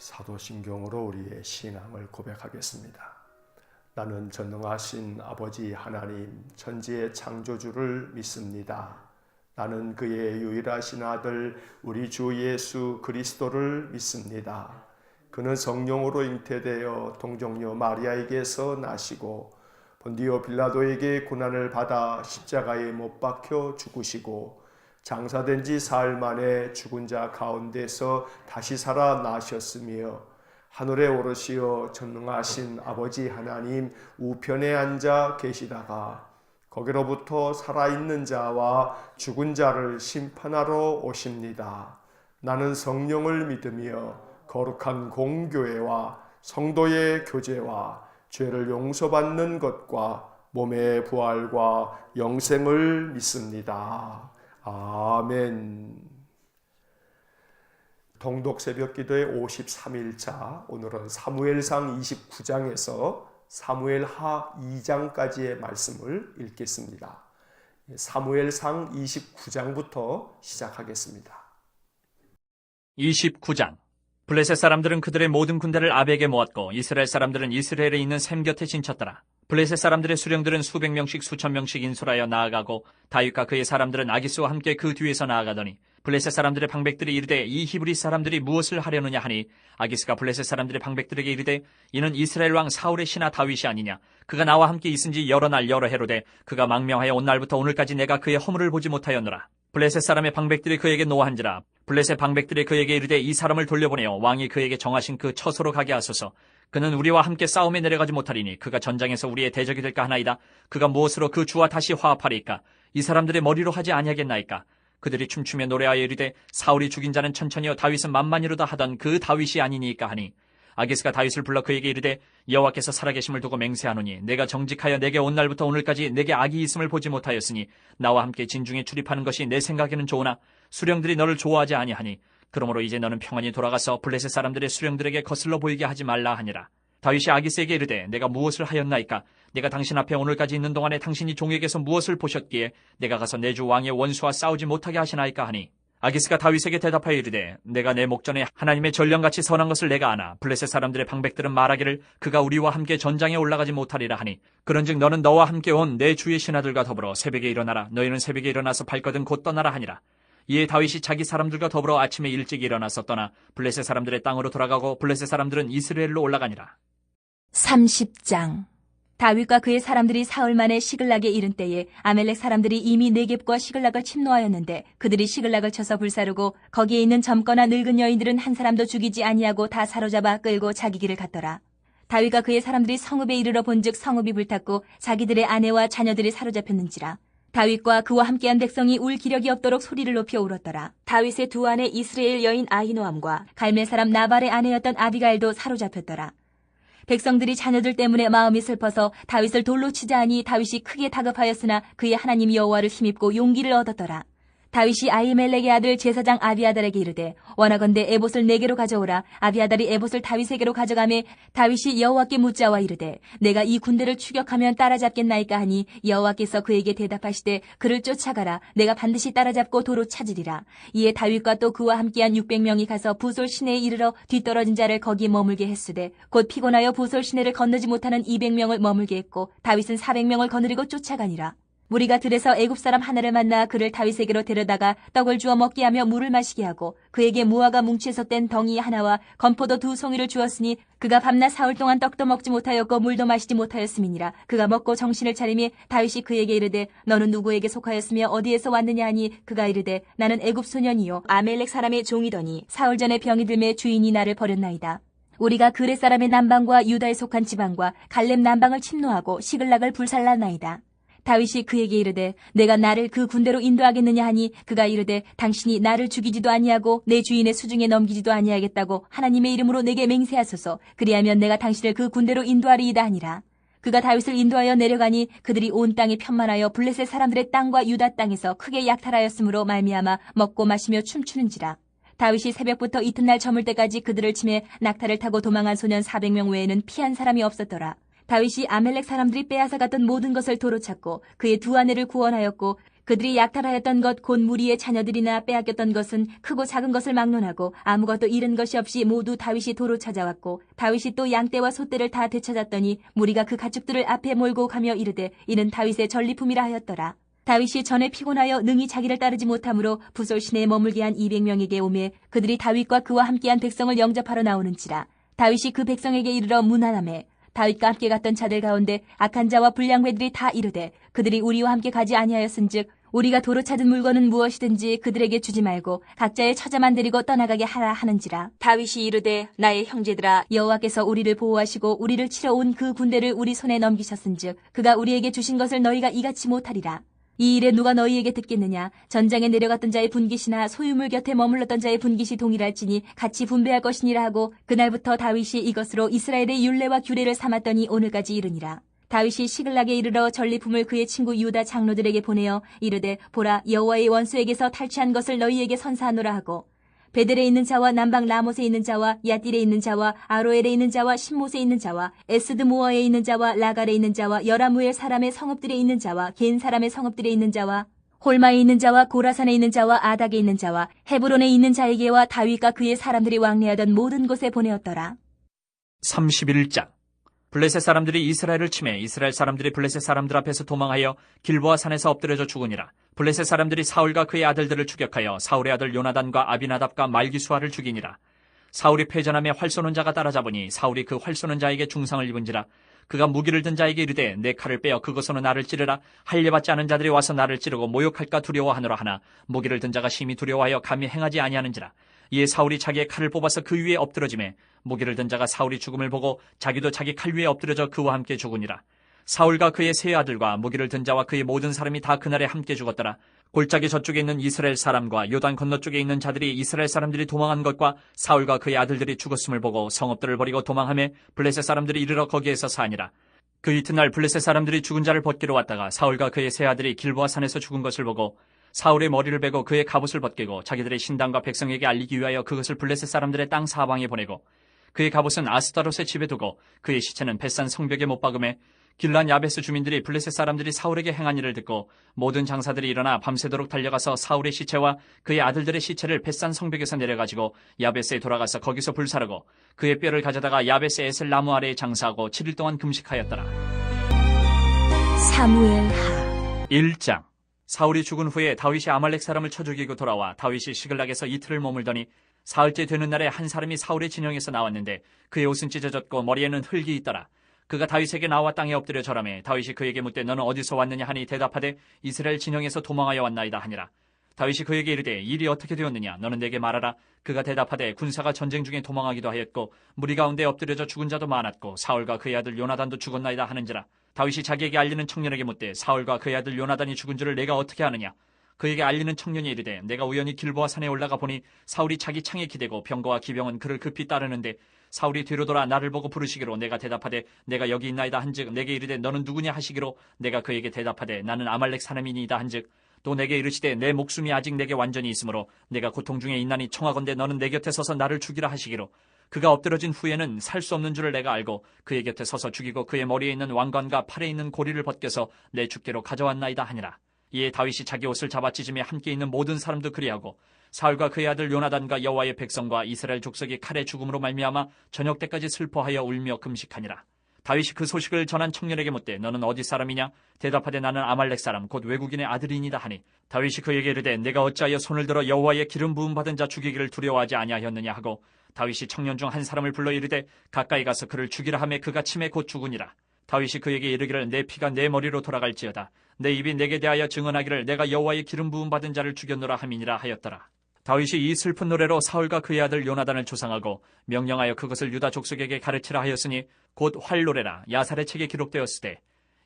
사도신경으로 우리의 신앙을 고백하겠습니다. 나는 전능하신 아버지 하나님 천지의 창조주를 믿습니다. 나는 그의 유일하신 아들 우리 주 예수 그리스도를 믿습니다. 그는 성령으로 잉태되어 동정녀 마리아에게서 나시고 본디오 빌라도에게 고난을 받아 십자가에 못 박혀 죽으시고 장사된 지 사흘 만에 죽은 자 가운데서 다시 살아나셨으며 하늘에 오르시어 전능하신 아버지 하나님 우편에 앉아 계시다가 거기로부터 살아있는 자와 죽은 자를 심판하러 오십니다. 나는 성령을 믿으며 거룩한 공교회와 성도의 교제와 죄를 용서받는 것과 몸의 부활과 영생을 믿습니다. 아멘. 동독 새벽기도의 53일차, 오늘은 사무엘상 29장에서 사무엘하 2장까지의 말씀을 읽겠습니다. 사무엘상 29장부터 시작하겠습니다. 29장. 블레셋 사람들은 그들의 모든 군대를 아벡에 모았고 이스라엘 사람들은 이스라엘에 있는 셈 곁에 진쳤더라. 블레셋 사람들의 수령들은 수백 명씩 수천 명씩 인솔하여 나아가고 다윗과 그의 사람들은 아기스와 함께 그 뒤에서 나아가더니 블레셋 사람들의 방백들이 이르되 이 히브리 사람들이 무엇을 하려느냐 하니 아기스가 블레셋 사람들의 방백들에게 이르되 이는 이스라엘 왕 사울의 신하 다윗이 아니냐. 그가 나와 함께 있은지 여러 날 여러 해로되 그가 망명하여 온 날부터 오늘까지 내가 그의 허물을 보지 못하였노라. 블레셋 사람의 방백들이 그에게 노한지라. 블레셋 방백들이 그에게 이르되 이 사람을 돌려보내어 왕이 그에게 정하신 그 처소로 가게 하소서. 그는 우리와 함께 싸움에 내려가지 못하리니 그가 전장에서 우리의 대적이 될까 하나이다. 그가 무엇으로 그 주와 다시 화합하리이까? 이 사람들의 머리로 하지 아니하겠나이까? 그들이 춤추며 노래하여 이르되 사울이 죽인 자는 천천히요 다윗은 만만이로다 하던 그 다윗이 아니니까 하니 아기스가 다윗을 불러 그에게 이르되 여호와께서 살아계심을 두고 맹세하노니 내가 정직하여 내게 온 날부터 오늘까지 내게 악이 있음을 보지 못하였으니 나와 함께 진중에 출입하는 것이 내 생각에는 좋으나 수령들이 너를 좋아하지 아니하니 그러므로 이제 너는 평안히 돌아가서 블레셋 사람들의 수령들에게 거슬러 보이게 하지 말라 하니라. 다윗이 아기스에게 이르되 내가 무엇을 하였나이까? 내가 당신 앞에 오늘까지 있는 동안에 당신이 종에게서 무엇을 보셨기에 내가 가서 내 주 왕의 원수와 싸우지 못하게 하시나이까 하니 아기스가 다윗에게 대답하여 이르되 내가 내 목전에 하나님의 전령같이 선한 것을 내가 아나 블레셋 사람들의 방백들은 말하기를 그가 우리와 함께 전장에 올라가지 못하리라 하니 그런즉 너는 너와 함께 온 내 주의 신하들과 더불어 새벽에 일어나라. 너희는 새벽에 일어나서 발거든 곧 떠나라 하니라. 이에 다윗이 자기 사람들과 더불어 아침에 일찍 일어나서 떠나 블레셋 사람들의 땅으로 돌아가고 블레셋 사람들은 이스라엘로 올라가니라. 30장. 다윗과 그의 사람들이 사흘 만에 시글락에 이른 때에 아멜렉 사람들이 이미 네겝과 시글락을 침노하였는데 그들이 시글락을 쳐서 불사르고 거기에 있는 젊거나 늙은 여인들은 한 사람도 죽이지 아니하고 다 사로잡아 끌고 자기 길을 갔더라. 다윗과 그의 사람들이 성읍에 이르러 본즉 성읍이 불탔고 자기들의 아내와 자녀들이 사로잡혔는지라. 다윗과 그와 함께한 백성이 울 기력이 없도록 소리를 높여 울었더라. 다윗의 두 아내 이스라엘 여인 아히노암과 갈멜 사람 나발의 아내였던 아비가일도 사로잡혔더라. 백성들이 자녀들 때문에 마음이 슬퍼서 다윗을 돌로 치자 하니 다윗이 크게 다급하였으나 그의 하나님 여호와를 힘입고 용기를 얻었더라. 다윗이 아히멜렉의 아들 제사장 아비아달에게 이르되 원하건대 에봇을 내게로 가져오라. 아비아달이 에봇을 다윗에게로 가져가매 다윗이 여호와께 묻자와 이르되 내가 이 군대를 추격하면 따라잡겠나이까 하니 여호와께서 그에게 대답하시되 그를 쫓아가라. 내가 반드시 따라잡고 도로 찾으리라. 이에 다윗과 또 그와 함께한 600명이 가서 부솔 시내에 이르러 뒤떨어진 자를 거기 머물게 했으되 곧 피곤하여 부솔 시내를 건너지 못하는 200명을 머물게 했고 다윗은 400명을 거느리고 쫓아가니라. 무리가 들에서 애굽 사람 하나를 만나 그를 다윗에게로 데려다가 떡을 주어 먹게 하며 물을 마시게 하고 그에게 무화과 뭉치에서 뗀 덩이 하나와 건포도 2송이를 주었으니 그가 밤낮 사흘 동안 떡도 먹지 못하였고 물도 마시지 못하였음이니라. 그가 먹고 정신을 차리며 다윗이 그에게 이르되 너는 누구에게 속하였으며 어디에서 왔느냐 하니 그가 이르되 나는 애굽 소년이요 아멜렉 사람의 종이더니 사흘 전에 병이 들매 주인이 나를 버렸나이다. 우리가 그렛 사람의 남방과 유다에 속한 지방과 갈렙 남방을 침노하고 시글락을 불살랐나이다. 다윗이 그에게 이르되 내가 나를 그 군대로 인도하겠느냐 하니 그가 이르되 당신이 나를 죽이지도 아니하고 내 주인의 수중에 넘기지도 아니하겠다고 하나님의 이름으로 내게 맹세하소서. 그리하면 내가 당신을 그 군대로 인도하리이다 하니라. 그가 다윗을 인도하여 내려가니 그들이 온 땅에 편만하여 블레셋 사람들의 땅과 유다 땅에서 크게 약탈하였으므로 말미암아 먹고 마시며 춤추는지라. 다윗이 새벽부터 이튿날 저물 때까지 그들을 치매 낙타를 타고 도망한 소년 400명 외에는 피한 사람이 없었더라. 다윗이 아멜렉 사람들이 빼앗아 갔던 모든 것을 도로 찾고 그의 두 아내를 구원하였고 그들이 약탈하였던 것 곧 무리의 자녀들이나 빼앗겼던 것은 크고 작은 것을 막론하고 아무것도 잃은 것이 없이 모두 다윗이 도로 찾아왔고 다윗이 또 양떼와 소떼를 다 되찾았더니 무리가 그 가축들을 앞에 몰고 가며 이르되 이는 다윗의 전리품이라 하였더라. 다윗이 전에 피곤하여 능히 자기를 따르지 못하므로 부솔 시내에 머물게 한 200명에게 오매 그들이 다윗과 그와 함께한 백성을 영접하러 나오는지라. 다윗이 그 백성에게 이르러 문안하매 다윗과 함께 갔던 자들 가운데 악한 자와 불량배들이 다 이르되 그들이 우리와 함께 가지 아니하였은즉 우리가 도로 찾은 물건은 무엇이든지 그들에게 주지 말고 각자의 처자만 데리고 떠나가게 하라 하는지라. 다윗이 이르되 나의 형제들아 여호와께서 우리를 보호하시고 우리를 치러 온 그 군대를 우리 손에 넘기셨은즉 그가 우리에게 주신 것을 너희가 이같이 못하리라. 이 일에 누가 너희에게 듣겠느냐? 전장에 내려갔던 자의 분깃이나 소유물 곁에 머물렀던 자의 분깃이 동일할지니 같이 분배할 것이니라 하고 그날부터 다윗이 이것으로 이스라엘의 율례와 규례를 삼았더니 오늘까지 이르니라. 다윗이 시글락에 이르러 전리품을 그의 친구 유다 장로들에게 보내어 이르되 보라 여호와의 원수에게서 탈취한 것을 너희에게 선사하노라 하고 베델에 있는 자와 남방 라못에 있는 자와 야딜에 있는 자와 아로엘에 있는 자와 신못에 있는 자와 에스드모어에 있는 자와 라갈에 있는 자와 여라무엘 사람의 성읍들에 있는 자와 겐 사람의 성읍들에 있는 자와 홀마에 있는 자와 고라산에 있는 자와 아닥에 있는 자와 헤브론에 있는 자에게와 다윗과 그의 사람들이 왕래하던 모든 곳에 보내었더라. 31장. 블레셋 사람들이 이스라엘을 치매 이스라엘 사람들이 블레셋 사람들 앞에서 도망하여 길보아 산에서 엎드려져 죽으니라. 블레셋 사람들이 사울과 그의 아들들을 추격하여 사울의 아들 요나단과 아비나답과 말기수아를 죽이니라. 사울이 패전함에 활 쏘는 자가 따라잡으니 사울이 그 활 쏘는 자에게 중상을 입은지라. 그가 무기를 든 자에게 이르되 내 칼을 빼어 그것으로 나를 찌르라. 할례받지 않은 자들이 와서 나를 찌르고 모욕할까 두려워하노라 하나 무기를 든 자가 심히 두려워하여 감히 행하지 아니하는지라. 이에 사울이 자기의 칼을 뽑아서 그 위에 엎드러지매 무기를 든 자가 사울이 죽음을 보고 자기도 자기 칼 위에 엎드려져 그와 함께 죽으니라. 사울과 그의 세 아들과 무기를 든 자와 그의 모든 사람이 다 그날에 함께 죽었더라. 골짜기 저쪽에 있는 이스라엘 사람과 요단 건너쪽에 있는 자들이 이스라엘 사람들이 도망한 것과 사울과 그의 아들들이 죽었음을 보고 성읍들을 버리고 도망하며 블레셋 사람들이 이르러 거기에서 사니라. 그 이튿날 블레셋 사람들이 죽은 자를 벗기러 왔다가 사울과 그의 세 아들이 길보아 산에서 죽은 것을 보고 사울의 머리를 베고 그의 갑옷을 벗기고 자기들의 신당과 백성에게 알리기 위하여 그것을 블레셋 사람들의 땅 사방에 보내고 그의 갑옷은 아스타롯의 집에 두고 그의 시체는 벳산 성벽에 못 박음에 길란 야베스 주민들이 블레셋 사람들이 사울에게 행한 일을 듣고 모든 장사들이 일어나 밤새도록 달려가서 사울의 시체와 그의 아들들의 시체를 벳산 성벽에서 내려가지고 야베스에 돌아가서 거기서 불사르고 그의 뼈를 가져다가 야베스 에셀 나무 아래에 장사하고 7일 동안 금식하였더라. 사무엘하 1장. 사울이 죽은 후에 다윗이 아말렉 사람을 쳐 죽이고 돌아와 다윗이 시글락에서 이틀을 머물더니 사흘째 되는 날에 한 사람이 사울의 진영에서 나왔는데 그의 옷은 찢어졌고 머리에는 흙이 있더라. 그가 다윗에게 나와 땅에 엎드려 절하매 다윗이 그에게 묻되 너는 어디서 왔느냐 하니 대답하되 이스라엘 진영에서 도망하여 왔나이다 하니라. 다윗이 그에게 이르되 일이 어떻게 되었느냐 너는 내게 말하라. 그가 대답하되 군사가 전쟁 중에 도망하기도 하였고 무리 가운데 엎드려져 죽은 자도 많았고 사울과 그의 아들 요나단도 죽었나이다 하는지라. 다윗이 자기에게 알리는 청년에게 묻되 사울과 그의 아들 요나단이 죽은 줄을 내가 어떻게 아느냐. 그에게 알리는 청년이 이르되 내가 우연히 길보아 산에 올라가 보니 사울이 자기 창에 기대고 병거와 기병은 그를 급히 따르는데 사울이 뒤로 돌아 나를 보고 부르시기로 내가 대답하되 내가 여기 있나이다 한즉 내게 이르되 너는 누구냐 하시기로 내가 그에게 대답하되 나는 아말렉 사람이니이다 한즉 또 내게 이르시되 내 목숨이 아직 내게 완전히 있으므로 내가 고통 중에 있나니 청하건대 너는 내 곁에 서서 나를 죽이라 하시기로 그가 엎드러진 후에는 살 수 없는 줄을 내가 알고 그의 곁에 서서 죽이고 그의 머리에 있는 왕관과 팔에 있는 고리를 벗겨서 내 주께로 가져왔나이다 하니라. 이에 다윗이 자기 옷을 잡아 찢으며 함께 있는 모든 사람도 그리하고 사울과 그의 아들 요나단과 여호와의 백성과 이스라엘 족속이 칼의 죽음으로 말미암아 저녁 때까지 슬퍼하여 울며 금식하니라. 다윗이 그 소식을 전한 청년에게 묻되 너는 어디 사람이냐? 대답하되 나는 아말렉 사람 곧 외국인의 아들이니이다 하니 다윗이 그에게 이르되 내가 어찌하여 손을 들어 여호와의 기름 부음 받은 자 죽이기를 두려워하지 아니하였느냐 하고 다윗이 청년 중 한 사람을 불러 이르되 가까이 가서 그를 죽이라 하매 그가 침에 곧 죽으니라. 다윗이 그에게 이르기를 내 피가 내 머리로 돌아갈지어다. 내 입이 내게 대하여 증언하기를 내가 여호와의 기름 부음 받은 자를 죽였노라 함이니라 하였더라. 다윗이 이 슬픈 노래로 사울과 그의 아들 요나단을 조상하고 명령하여 그것을 유다 족속에게 가르치라 하였으니 곧 활노래라 야살의 책에 기록되었으되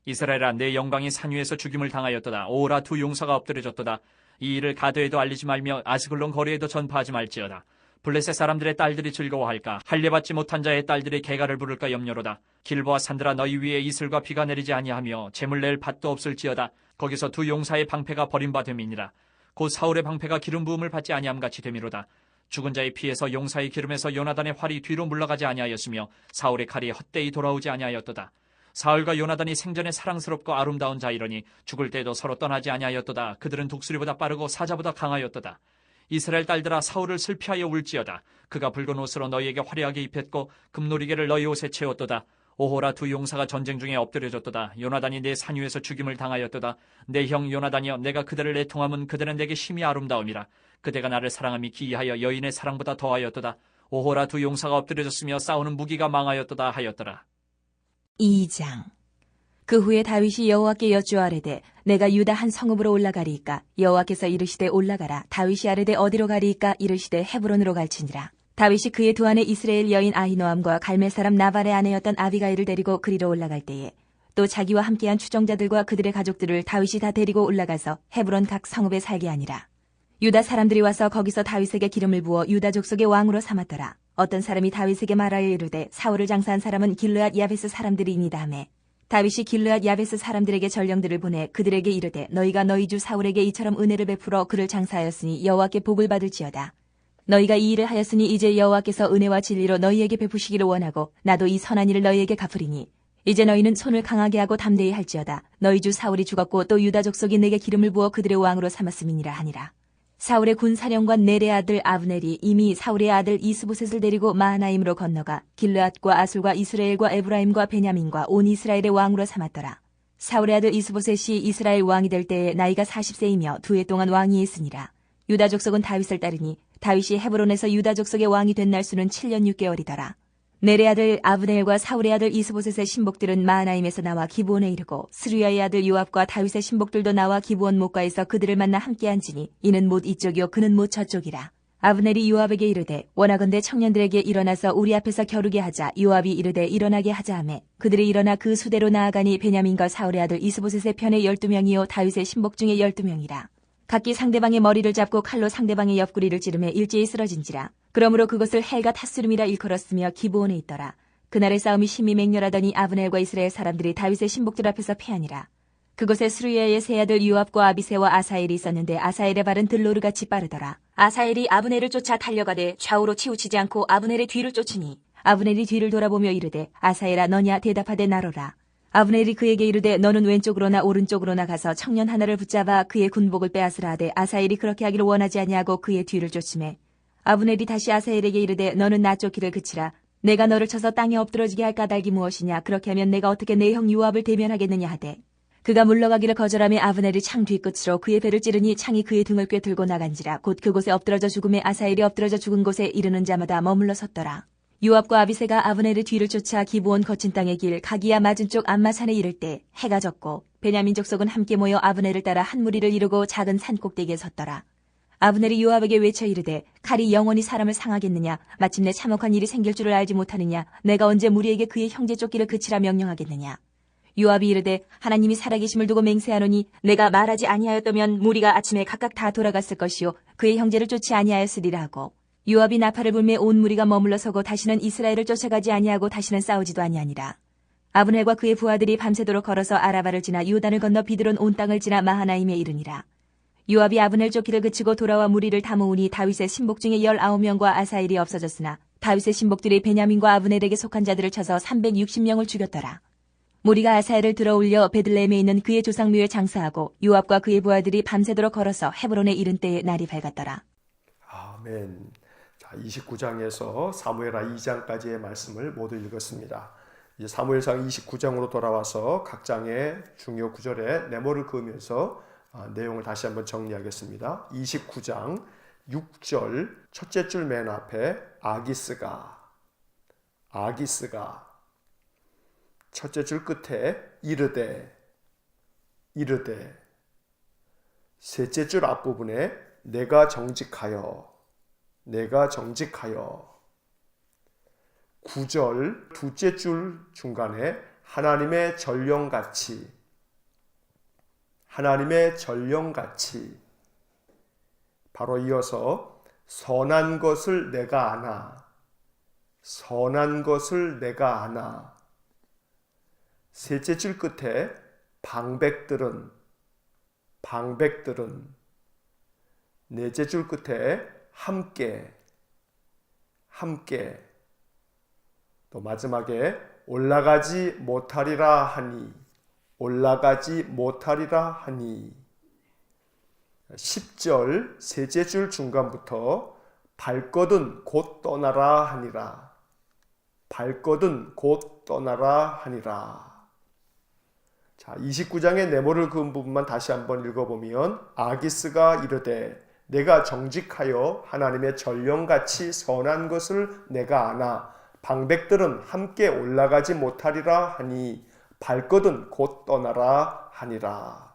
이스라엘아 내 영광이 산 위에서 죽임을 당하였도다. 오라 두 용사가 엎드려졌도다. 이 일을 가드에도 알리지 말며 아스글론 거리에도 전파하지 말지어다. 블레셋 사람들의 딸들이 즐거워할까 할례받지 못한 자의 딸들이 개가를 부를까 염려로다. 길보아 산들아 너희 위에 이슬과 비가 내리지 아니하며 재물 낼 밭도 없을지어다. 거기서 두 용사의 방패가 버림받음이니라. 곧 사울의 방패가 기름 부음을 받지 아니함 같이 됨이로다. 죽은 자의 피에서 용사의 기름에서 요나단의 활이 뒤로 물러가지 아니하였으며 사울의 칼이 헛되이 돌아오지 아니하였도다. 사울과 요나단이 생전에 사랑스럽고 아름다운 자이러니 죽을 때도 서로 떠나지 아니하였도다. 그들은 독수리보다 빠르고 사자보다 강하였도다. 이스라엘 딸들아 사울을 슬피하여 울지어다. 그가 붉은 옷으로 너희에게 화려하게 입혔고 금노리개를 너희 옷에 채웠도다. 오호라 두 용사가 전쟁 중에 엎드려졌도다. 요나단이 내 산유에서 죽임을 당하였도다. 내 형 요나단이여 내가 그들을 애통함은 그들은 내게 심히 아름다움이라. 그대가 나를 사랑함이 기이하여 여인의 사랑보다 더하였도다. 오호라 두 용사가 엎드려졌으며 싸우는 무기가 망하였도다 하였더라. 2장. 그 후에 다윗이 여호와께 여쭈아뢰되 내가 유다 한 성읍으로 올라가리이까? 여호와께서 이르시되 올라가라. 다윗이 아뢰되 어디로 가리이까? 이르시되 헤브론으로 갈지니라. 다윗이 그의 두 아내 이스라엘 여인 아히노암과 갈멜 사람 나발의 아내였던 아비가일을 데리고 그리로 올라갈 때에 또 자기와 함께한 추종자들과 그들의 가족들을 다윗이 다 데리고 올라가서 헤브론 각 성읍에 살게 하니라. 유다 사람들이 와서 거기서 다윗에게 기름을 부어 유다 족속의 왕으로 삼았더라. 어떤 사람이 다윗에게 말하여 이르되 사울을 장사한 사람은 길르앗 야베스 사람들이니이다 하매 다윗이 길르앗 야베스 사람들에게 전령들을 보내 그들에게 이르되 너희가 너희 주 사울에게 이처럼 은혜를 베풀어 그를 장사하였으니 여호와께 복을 받을지어다. 너희가 이 일을 하였으니 이제 여호와께서 은혜와 진리로 너희에게 베푸시기를 원하고 나도 이 선한 일을 너희에게 갚으리니 이제 너희는 손을 강하게 하고 담대히 할지어다. 너희 주 사울이 죽었고 또 유다 족속이 내게 기름을 부어 그들의 왕으로 삼았음이니라 하니라. 사울의 군사령관 넬의 아들 아브넬이 이미 사울의 아들 이스보셋을 데리고 마하나임으로 건너가 길르앗과 아술과 이스라엘과 에브라임과 베냐민과 온 이스라엘의 왕으로 삼았더라. 사울의 아들 이스보셋이 이스라엘 왕이 될 때에 나이가 40세이며 2해 동안 왕위에 있으니라. 유다 족속은 다윗을 따르니 다윗이 헤브론에서 유다 족속의 왕이 된 날수는 7년 6개월이더라. 넬의 아들 아브넬과 사울의 아들 이스보셋의 신복들은 마하나임에서 나와 기브온에 이르고 스루야의 아들 요압과 다윗의 신복들도 나와 기브온 목가에서 그들을 만나 함께 앉으니 이는 못 이쪽이요 그는 못 저쪽이라. 아브넬이 요압에게 이르되 원하건대 청년들에게 일어나서 우리 앞에서 겨루게 하자. 요압이 이르되 일어나게 하자 하매 그들이 일어나 그 수대로 나아가니 베냐민과 사울의 아들 이스보셋의 편에 12명이요 다윗의 신복 중에 12명이라. 각기 상대방의 머리를 잡고 칼로 상대방의 옆구리를 찌르매 일제히 쓰러진지라. 그러므로 그것을 헬가 탓스름이라 일컬었으며 기브온에 있더라. 그날의 싸움이 심히 맹렬하더니 아브넬과 이스라엘 사람들이 다윗의 신복들 앞에서 패하니라. 그곳에 스루야의 세 아들 요압과 아비새와 아사엘이 있었는데 아사엘의 발은 들로르같이 빠르더라. 아사엘이 아브넬을 쫓아 달려가되 좌우로 치우치지 않고 아브넬의 뒤를 쫓으니 아브넬이 뒤를 돌아보며 이르되 아사엘아 너냐 대답하되 나로라. 아브넬이 그에게 이르되 너는 왼쪽으로나 오른쪽으로나 가서 청년 하나를 붙잡아 그의 군복을 빼앗으라 하되 아사엘이 그렇게 하기를 원하지 아니하고 그의 뒤를 쫓으매 아브넬이 다시 아사엘에게 이르되 너는 나 쫓기를 그치라. 내가 너를 쳐서 땅에 엎드러지게 할 까닭이 무엇이냐. 그렇게 하면 내가 어떻게 내 형 요압을 대면하겠느냐 하되 그가 물러가기를 거절하며 아브넬이 창 뒤끝으로 그의 배를 찌르니 창이 그의 등을 꿰들고 나간지라. 곧 그곳에 엎드러져 죽음에 아사엘이 엎드러져 죽은 곳에 이르는 자마다 머물러 섰더라. 요압과 아비새가 아브넬의 뒤를 쫓아 기브온 거친 땅의 길 가기야 맞은 쪽 암마산에 이를 때 해가 졌고 베냐민 족속은 함께 모여 아브넬을 따라 한 무리를 이루고 작은 산 꼭대기에 섰더라. 아브넬이 요압에게 외쳐 이르되 칼이 영원히 사람을 상하겠느냐. 마침내 참혹한 일이 생길 줄을 알지 못하느냐. 내가 언제 무리에게 그의 형제 쫓기를 그치라 명령하겠느냐. 요압이 이르되 하나님이 살아계심을 두고 맹세하노니 내가 말하지 아니하였다면 무리가 아침에 각각 다 돌아갔을 것이요 그의 형제를 쫓지 아니하였으리라 하고 요압이 나팔을 불매 온 무리가 머물러 서고 다시는 이스라엘을 쫓아가지 아니하고 다시는 싸우지도 아니하니라. 아브넬과 그의 부하들이 밤새도록 걸어서 아라바를 지나 요단을 건너 비드론 온 땅을 지나 마하나임에 이르니라. 요압이 아브넬 쫓기를 그치고 돌아와 무리를 다 모으니 다윗의 신복 중에 19명과 아사엘이 없어졌으나 다윗의 신복들이 베냐민과 아브넬에게 속한 자들을 쳐서 360명을 죽였더라. 무리가 아사엘을 들어올려 베들레헴에 있는 그의 조상묘에 장사하고 요압과 그의 부하들이 밤새도록 걸어서 헤브론에 이른 때에 날이 밝았더라. 아멘. 자, 29장에서 사무엘하 2장까지의 말씀을 모두 읽었습니다. 이제 사무엘상 29장으로 돌아와서 각 장의 중요 구절에 네모를 그으면서 내용을 다시 한번 정리하겠습니다. 29장 6절 첫째 줄 맨 앞에 아기스가 첫째 줄 끝에 이르되 셋째 줄 앞부분에 내가 정직하여 9절 두째 줄 중간에 하나님의 전령같이 바로 이어서 선한 것을 내가 아나 셋째 줄 끝에 방백들은 넷째 줄 끝에 함께 또 마지막에 올라가지 못하리라 하니, 올라가지 못하리라 하니. 10절 셋째 줄 중간부터 발거든 곧 떠나라 하니라. 발거든 곧 떠나라 하니라. 자, 29장의 네모를 그은 부분만 다시 한번 읽어보면 아기스가 이르되 내가 정직하여 하나님의 전령같이 선한 것을 내가 아나 방백들은 함께 올라가지 못하리라 하니 발거든 곧 떠나라 하니라.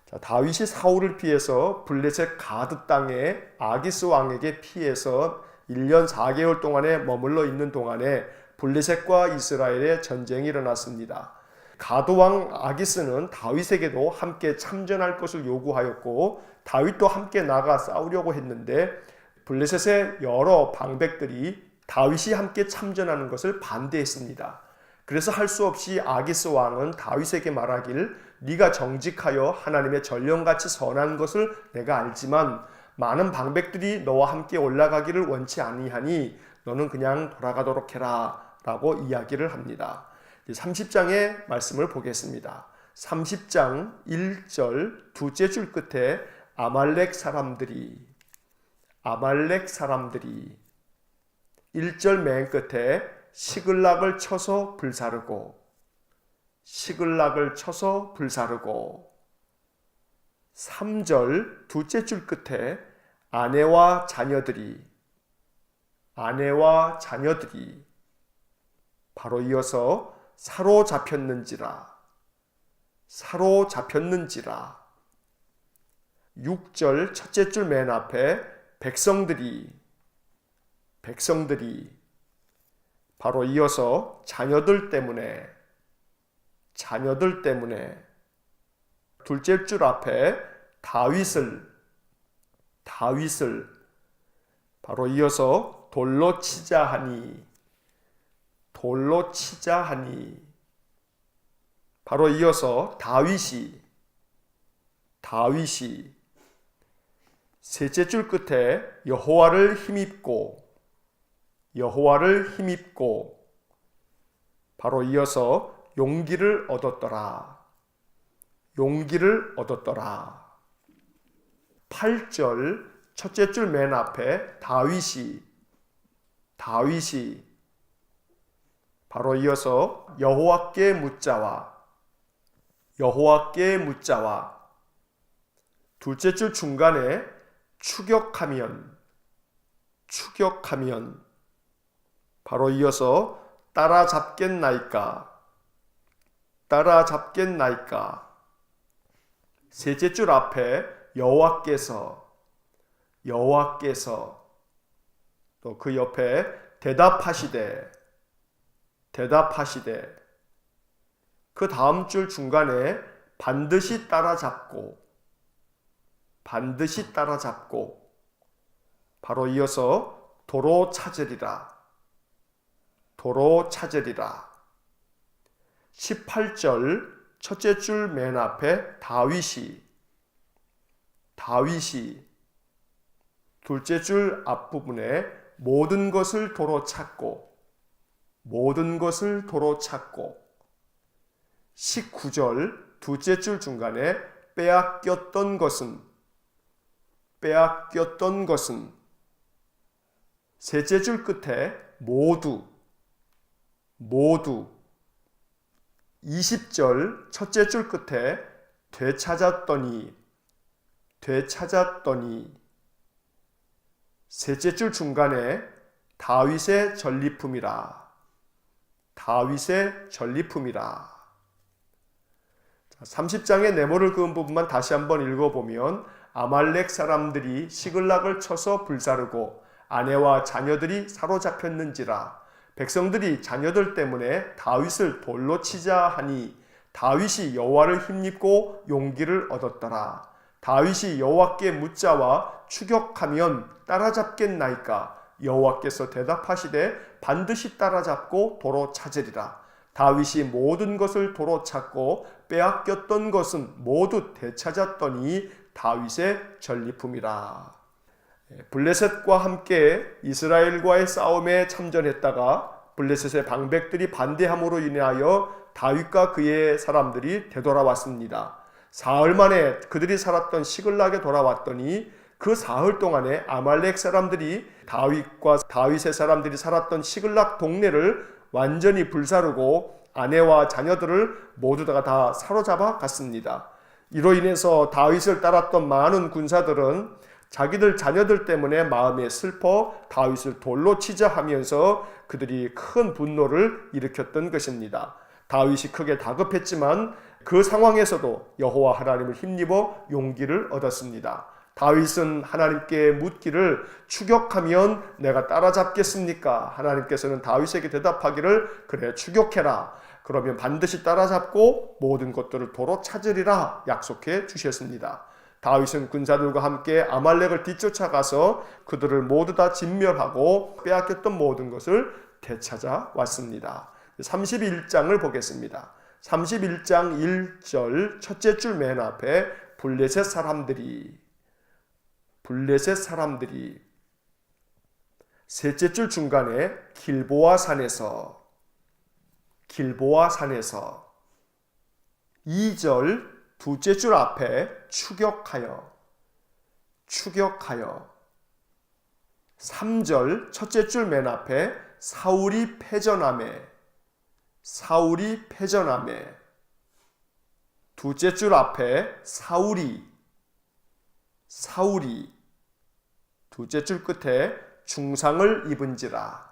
자, 다윗이 사울을 피해서 블레셋 가드 땅에 아기스 왕에게 피해서 1년 4개월 동안에 머물러 있는 동안에 블레셋과 이스라엘의 전쟁이 일어났습니다. 가드 왕 아기스는 다윗에게도 함께 참전할 것을 요구하였고 다윗도 함께 나가 싸우려고 했는데 블레셋의 여러 방백들이 다윗이 함께 참전하는 것을 반대했습니다. 그래서 할 수 없이 아기스 왕은 다윗에게 말하길 네가 정직하여 하나님의 전령같이 선한 것을 내가 알지만 많은 방백들이 너와 함께 올라가기를 원치 아니하니 너는 그냥 돌아가도록 해라 라고 이야기를 합니다. 30장의 말씀을 보겠습니다. 30장 1절 두째 줄 끝에 아말렉 사람들이 1절 맨 끝에 시글락을 쳐서 불사르고 3절 두째 줄 끝에 아내와 자녀들이 바로 이어서 사로잡혔는지라 6절 첫째 줄 맨 앞에 백성들이 바로 이어서 자녀들 때문에 둘째 줄 앞에 다윗을 바로 이어서 돌로 치자 하니 바로 이어서 다윗이 셋째 줄 끝에 여호와를 힘입고 바로 이어서 용기를 얻었더라 8절 첫째 줄 맨 앞에 다윗이 바로 이어서 여호와께 묻자와 둘째 줄 중간에 추격하면 바로 이어서 따라잡겠나이까 셋째 줄 앞에 여호와께서 또 그 옆에 대답하시되 그 다음 줄 중간에 반드시 따라잡고 바로 이어서 도로 찾으리라 18절 첫째 줄 맨 앞에 다윗이 둘째 줄 앞부분에 모든 것을 도로 찾고 19절 둘째 줄 중간에 빼앗겼던 것은 셋째 줄 끝에 모두 20절 첫째 줄 끝에 되찾았더니 셋째 줄 중간에 다윗의 전리품이라 30장의 네모를 그은 부분만 다시 한번 읽어보면 아말렉 사람들이 시글락을 쳐서 불사르고 아내와 자녀들이 사로잡혔는지라 백성들이 자녀들 때문에 다윗을 돌로 치자 하니 다윗이 여호와를 힘입고 용기를 얻었더라. 다윗이 여호와께 묻자와 추격하면 따라잡겠나이까 여호와께서 대답하시되 반드시 따라잡고 도로 찾으리라. 다윗이 모든 것을 도로 찾고 빼앗겼던 것은 모두 되찾았더니 다윗의 전리품이라. 블레셋과 함께 이스라엘과의 싸움에 참전했다가 블레셋의 방백들이 반대함으로 인하여 다윗과 그의 사람들이 되돌아왔습니다. 사흘 만에 그들이 살았던 시글락에 돌아왔더니 그 사흘 동안에 아말렉 사람들이 다윗과 다윗의 사람들이 살았던 시글락 동네를 완전히 불사르고 아내와 자녀들을 모두 다 사로잡아 갔습니다. 이로 인해서 다윗을 따랐던 많은 군사들은 자기들 자녀들 때문에 마음에 슬퍼 다윗을 돌로 치자 하면서 그들이 큰 분노를 일으켰던 것입니다. 다윗이 크게 다급했지만 그 상황에서도 여호와 하나님을 힘입어 용기를 얻었습니다. 다윗은 하나님께 묻기를 추격하면 내가 따라잡겠습니까? 하나님께서는 다윗에게 대답하기를 그래 추격해라. 그러면 반드시 따라잡고 모든 것들을 도로 찾으리라 약속해 주셨습니다. 다윗은 군사들과 함께 아말렉을 뒤쫓아가서 그들을 모두 다 진멸하고 빼앗겼던 모든 것을 되찾아 왔습니다. 31장을 보겠습니다. 31장 1절 첫째 줄 맨 앞에 블레셋 사람들이 셋째 줄 중간에 길보아 산에서 2절 둘째 줄 앞에 추격하여 3절 첫째 줄 맨 앞에 사울이 패전하매 둘째 줄 앞에 사울이 둘째 줄 끝에 중상을 입은지라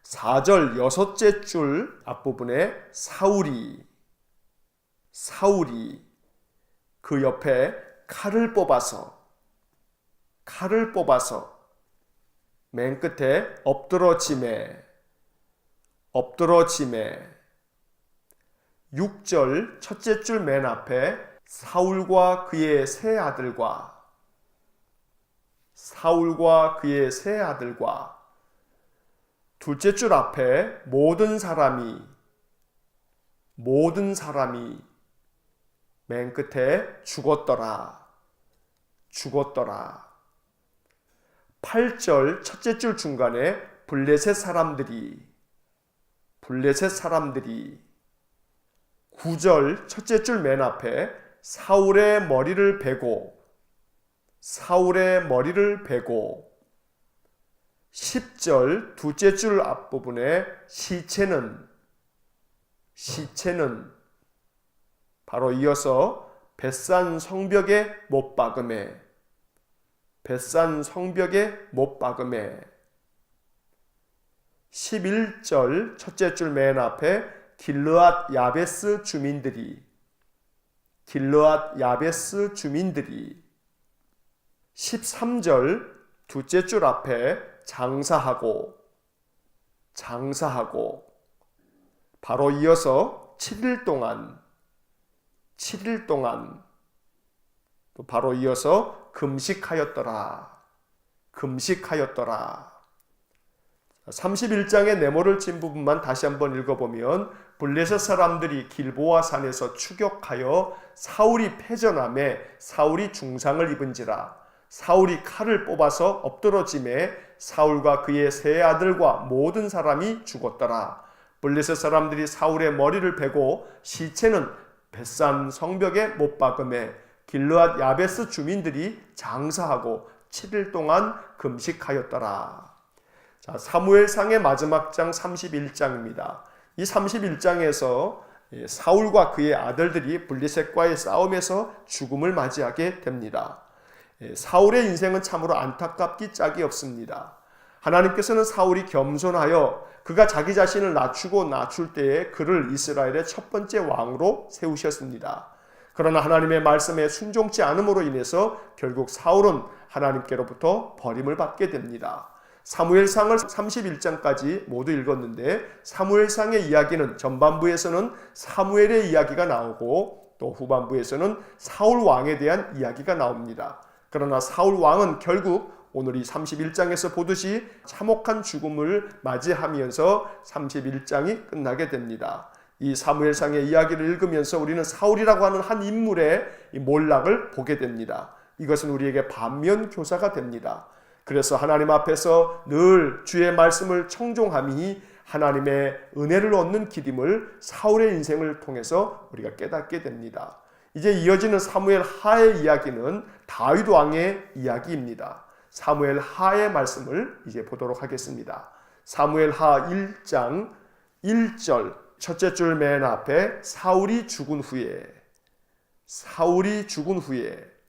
4절 여섯째 줄 앞부분에 사울이 그 옆에 칼을 뽑아서 맨 끝에 엎드러짐에 6절 첫째 줄 맨 앞에 사울과 그의 세 아들과 둘째 줄 앞에 모든 사람이 맨 끝에 죽었더라 8절 첫째 줄 중간에 블레셋 사람들이 9절 첫째 줄 맨 앞에 사울의 머리를 베고 10절 둘째 줄 앞부분에 시체는 바로 이어서 벳산 성벽에 못 박음에 11절 첫째 줄 맨 앞에 길르앗 야베스 주민들이 13절 둘째 줄 앞에 장사하고 바로 이어서 7일 동안 또 바로 이어서 금식하였더라 31장의 네모를 친 부분만 다시 한번 읽어보면 블레셋 사람들이 길보아 산에서 추격하여 사울이 패전함에 사울이 중상을 입은지라 사울이 칼을 뽑아서 엎드러짐에 사울과 그의 세 아들과 모든 사람이 죽었더라. 블레셋 사람들이 사울의 머리를 베고 시체는 벳산 성벽에 못 박음에 길르앗 야베스 주민들이 장사하고 7일 동안 금식하였더라. 자, 사무엘상의 마지막 장 31장입니다. 이 31장에서 사울과 그의 아들들이 블레셋과의 싸움에서 죽음을 맞이하게 됩니다. 사울의 인생은 참으로 안타깝기 짝이 없습니다. 하나님께서는 사울이 겸손하여 그가 자기 자신을 낮출 때에 그를 이스라엘의 첫 번째 왕으로 세우셨습니다. 그러나 하나님의 말씀에 순종치 않음으로 인해서 결국 사울은 하나님께로부터 버림을 받게 됩니다. 사무엘상을 31장까지 모두 읽었는데 사무엘상의 이야기는 전반부에서는 사무엘의 이야기가 나오고 또 후반부에서는 사울 왕에 대한 이야기가 나옵니다. 그러나 사울 왕은 결국 오늘 이 31장에서 보듯이 참혹한 죽음을 맞이하면서 31장이 끝나게 됩니다. 이 사무엘상의 이야기를 읽으면서 우리는 사울이라고 하는 한 인물의 이 몰락을 보게 됩니다. 이것은 우리에게 반면 교사가 됩니다. 그래서 하나님 앞에서 늘 주의 말씀을 청종함이 하나님의 은혜를 얻는 길임을 사울의 인생을 통해서 우리가 깨닫게 됩니다. 이제 이어지는 사무엘 하의 이야기는 다윗 왕의 이야기입니다. 사무엘 하의 말씀을 이제 보도록 하겠습니다. 사무엘 하 1장 1절 첫째 줄 맨 앞에 사울이 죽은 후에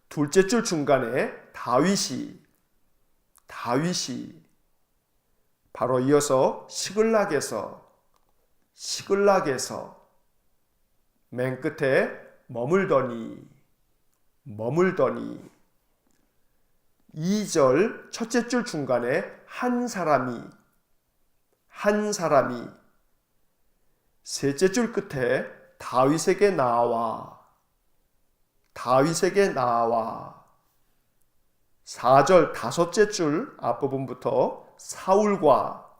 둘째 줄 중간에 다윗이 바로 이어서 시글락에서 맨 끝에 머물더니 2절 첫째 줄 중간에 한 사람이 셋째 줄 끝에 다윗에게 나와 4절 다섯째 줄 앞부분부터 사울과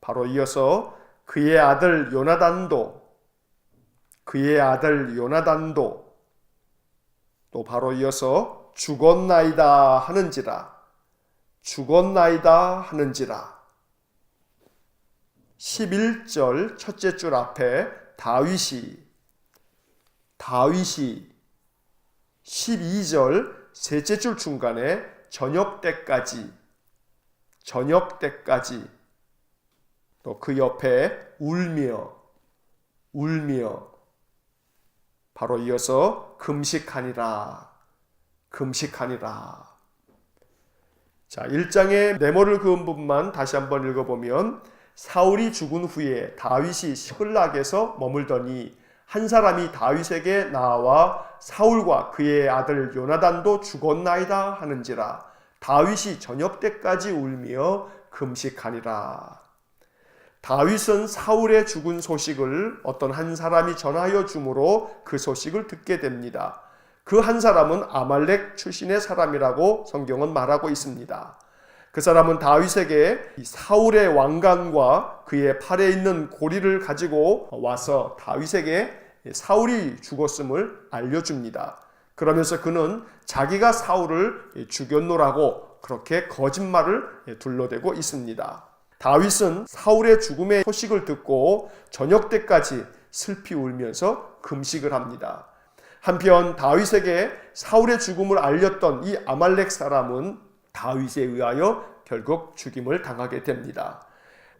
바로 이어서 그의 아들 요나단도 또 바로 이어서 죽었나이다 하는지라 11절 첫째 줄 앞에 다윗이 12절 셋째 줄 중간에 저녁 때까지 또 그 옆에 울며 바로 이어서 금식하니라. 자, 1장의 네모를 그은 부분만 다시 한번 읽어보면 사울이 죽은 후에 다윗이 시글락에서 머물더니 한 사람이 다윗에게 나와 사울과 그의 아들 요나단도 죽었나이다 하는지라 다윗이 저녁 때까지 울며 금식하니라. 다윗은 사울의 죽은 소식을 어떤 한 사람이 전하여 주므로 그 소식을 듣게 됩니다. 그 한 사람은 아말렉 출신의 사람이라고 성경은 말하고 있습니다. 그 사람은 다윗에게 사울의 왕관과 그의 팔에 있는 고리를 가지고 와서 다윗에게 사울이 죽었음을 알려줍니다. 그러면서 그는 자기가 사울을 죽였노라고 그렇게 거짓말을 둘러대고 있습니다. 다윗은 사울의 죽음의 소식을 듣고 저녁 때까지 슬피 울면서 금식을 합니다. 한편 다윗에게 사울의 죽음을 알렸던 이 아말렉 사람은 다윗에 의하여 결국 죽임을 당하게 됩니다.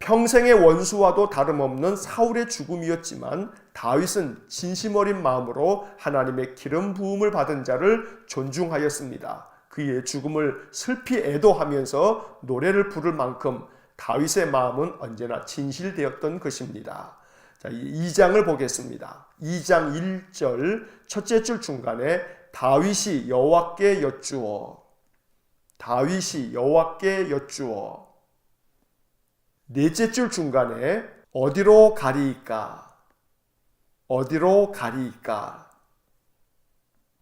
평생의 원수와도 다름없는 사울의 죽음이었지만 다윗은 진심 어린 마음으로 하나님의 기름 부음을 받은 자를 존중하였습니다. 그의 죽음을 슬피 애도하면서 노래를 부를 만큼 다윗의 마음은 언제나 진실되었던 것입니다. 자, 2장을 보겠습니다. 2장 1절 첫째 줄 중간에 다윗이 여호와께 여쭈어 넷째 줄 중간에 어디로 가리이까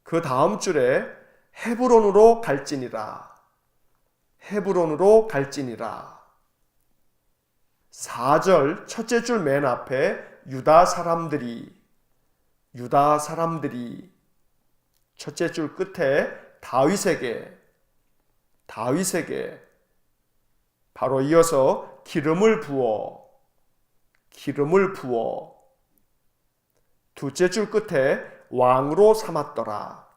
그 다음 줄에 헤브론으로 갈지니라 4절 첫째 줄 맨 앞에 유다 사람들이 첫째 줄 끝에 다윗에게 바로 이어서 기름을 부어 둘째 줄 끝에 왕으로 삼았더라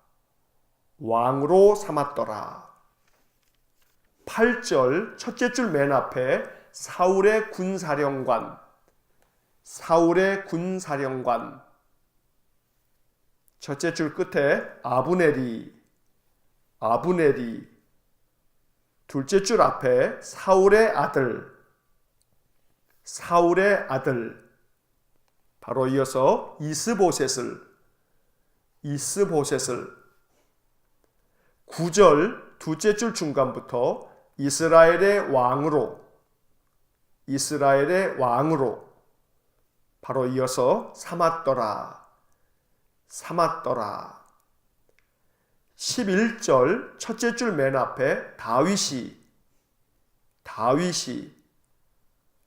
8절 첫째 줄 맨 앞에 사울의 군사령관 첫째 줄 끝에 아브넬이 둘째 줄 앞에 사울의 아들 바로 이어서 이스보셋을 9절 둘째 줄 중간부터 이스라엘의 왕으로 바로 이어서 삼았더라 11절 첫째 줄 맨 앞에 다윗이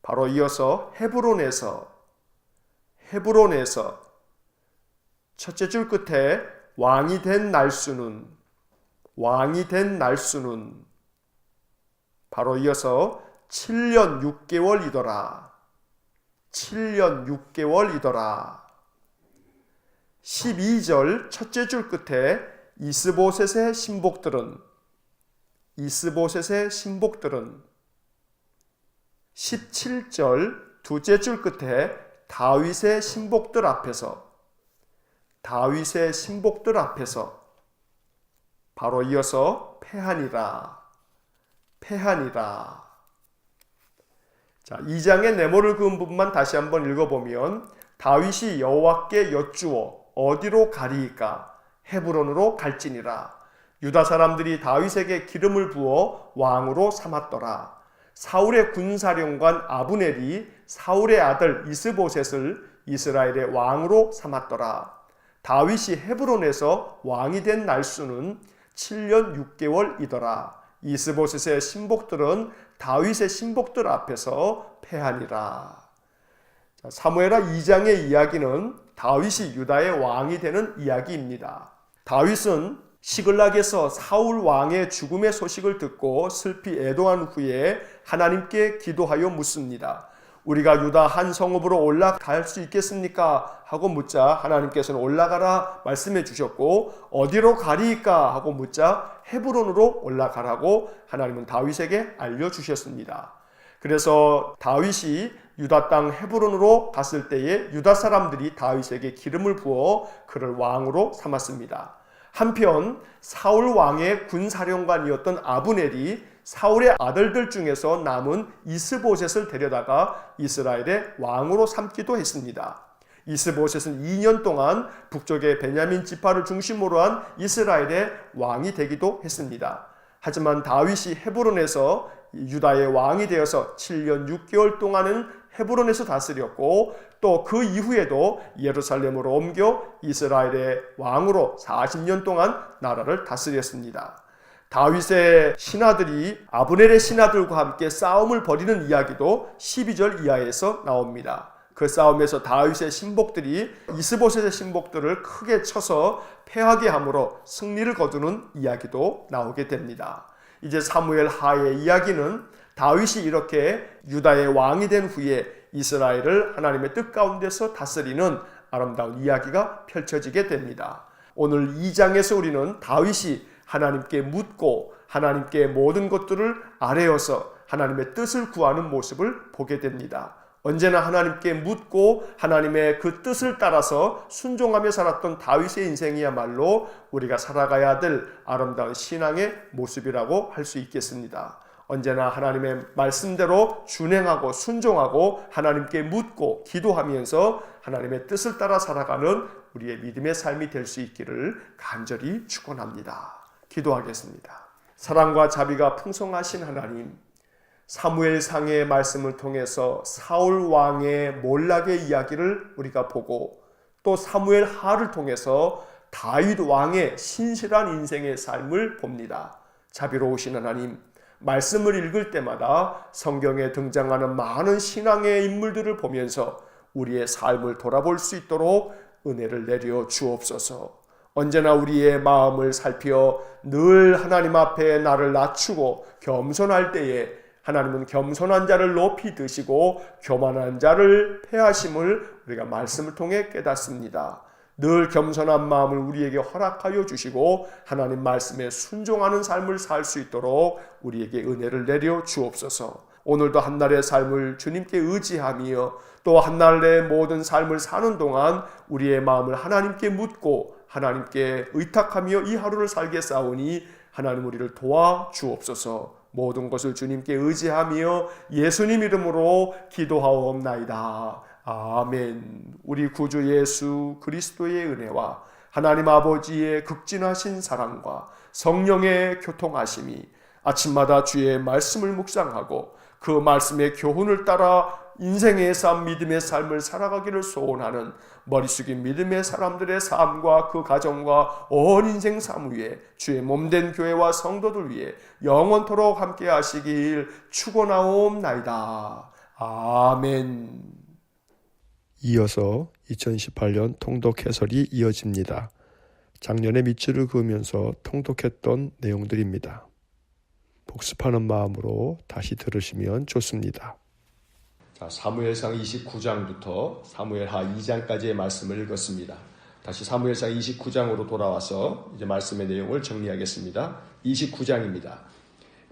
바로 이어서 헤브론에서 첫째 줄 끝에 왕이 된 날수는 왕이 된 날수는 바로 이어서 7년 6개월이더라. 7년 6개월이더라. 12절 첫째 줄 끝에 이스보셋의 신복들은 17절 두째 줄 끝에 다윗의 신복들 앞에서 바로 이어서 패하니라. 자, 2장의 네모를 그은 부분만 다시 한번 읽어보면 다윗이 여호와께 여쭈어 어디로 가리이까? 헤브론으로 갈지니라. 유다 사람들이 다윗에게 기름을 부어 왕으로 삼았더라. 사울의 군사령관 아브넬이 사울의 아들 이스보셋을 이스라엘의 왕으로 삼았더라. 다윗이 헤브론에서 왕이 된 날수는 7년 6개월이더라. 이스보셋의 신복들은 다윗의 신복들 앞에서 패하니라. 자, 사무엘하 2장의 이야기는 다윗이 유다의 왕이 되는 이야기입니다. 다윗은 시글락에서 사울 왕의 죽음의 소식을 듣고 슬피 애도한 후에 하나님께 기도하여 묻습니다. 우리가 유다 한 성읍으로 올라갈 수 있겠습니까? 하고 묻자 하나님께서는 올라가라 말씀해 주셨고, 어디로 가리이까? 하고 묻자 헤브론으로 올라가라고 하나님은 다윗에게 알려주셨습니다. 그래서 다윗이 유다 땅 헤브론으로 갔을 때에 유다 사람들이 다윗에게 기름을 부어 그를 왕으로 삼았습니다. 한편 사울 왕의 군사령관이었던 아브넬이 사울의 아들들 중에서 남은 이스보셋을 데려다가 이스라엘의 왕으로 삼기도 했습니다. 이스보셋은 2년 동안 북쪽의 베냐민 지파를 중심으로 한 이스라엘의 왕이 되기도 했습니다. 하지만 다윗이 헤브론에서 유다의 왕이 되어서 7년 6개월 동안은 헤브론에서 다스렸고, 또 그 이후에도 예루살렘으로 옮겨 이스라엘의 왕으로 40년 동안 나라를 다스렸습니다. 다윗의 신하들이 아브넬의 신하들과 함께 싸움을 벌이는 이야기도 12절 이하에서 나옵니다. 그 싸움에서 다윗의 신복들이 이스보셋의 신복들을 크게 쳐서 패하게 함으로 승리를 거두는 이야기도 나오게 됩니다. 이제 사무엘 하의 이야기는 다윗이 이렇게 유다의 왕이 된 후에 이스라엘을 하나님의 뜻 가운데서 다스리는 아름다운 이야기가 펼쳐지게 됩니다. 오늘 2장에서 우리는 다윗이 하나님께 묻고 하나님께 모든 것들을 아뢰어서 하나님의 뜻을 구하는 모습을 보게 됩니다. 언제나 하나님께 묻고 하나님의 그 뜻을 따라서 순종하며 살았던 다윗의 인생이야말로 우리가 살아가야 될 아름다운 신앙의 모습이라고 할 수 있겠습니다. 언제나 하나님의 말씀대로 준행하고 순종하고 하나님께 묻고 기도하면서 하나님의 뜻을 따라 살아가는 우리의 믿음의 삶이 될 수 있기를 간절히 축원합니다. 기도하겠습니다. 사랑과 자비가 풍성하신 하나님, 사무엘상의 말씀을 통해서 사울 왕의 몰락의 이야기를 우리가 보고, 또 사무엘하를 통해서 다윗 왕의 신실한 인생의 삶을 봅니다. 자비로우신 하나님, 말씀을 읽을 때마다 성경에 등장하는 많은 신앙의 인물들을 보면서 우리의 삶을 돌아볼 수 있도록 은혜를 내려 주옵소서. 언제나 우리의 마음을 살펴 늘 하나님 앞에 나를 낮추고 겸손할 때에 하나님은 겸손한 자를 높이 드시고 교만한 자를 패하심을 우리가 말씀을 통해 깨닫습니다. 늘 겸손한 마음을 우리에게 허락하여 주시고 하나님 말씀에 순종하는 삶을 살 수 있도록 우리에게 은혜를 내려 주옵소서. 오늘도 한날의 삶을 주님께 의지하며 또 한날의 모든 삶을 사는 동안 우리의 마음을 하나님께 묻고 하나님께 의탁하며 이 하루를 살게 싸우니 하나님 우리를 도와 주옵소서. 모든 것을 주님께 의지하며 예수님 이름으로 기도하옵나이다. 아멘. 우리 구주 예수 그리스도의 은혜와 하나님 아버지의 극진하신 사랑과 성령의 교통하심이 아침마다 주의 말씀을 묵상하고 그 말씀의 교훈을 따라 인생의 삶, 믿음의 삶을 살아가기를 소원하는 머리 숙인 믿음의 사람들의 삶과 그 가정과 온 인생 삶 위에 주의 몸된 교회와 성도들 위해 영원토록 함께 하시길 축원하옵나이다. 아멘. 이어서 2018년 통독 해설이 이어집니다. 작년에 밑줄을 그으면서 통독했던 내용들입니다. 복습하는 마음으로 다시 들으시면 좋습니다. 자, 사무엘상 29장부터 사무엘하 2장까지의 말씀을 읽었습니다. 다시 사무엘상 29장으로 돌아와서 이제 말씀의 내용을 정리하겠습니다. 29장입니다.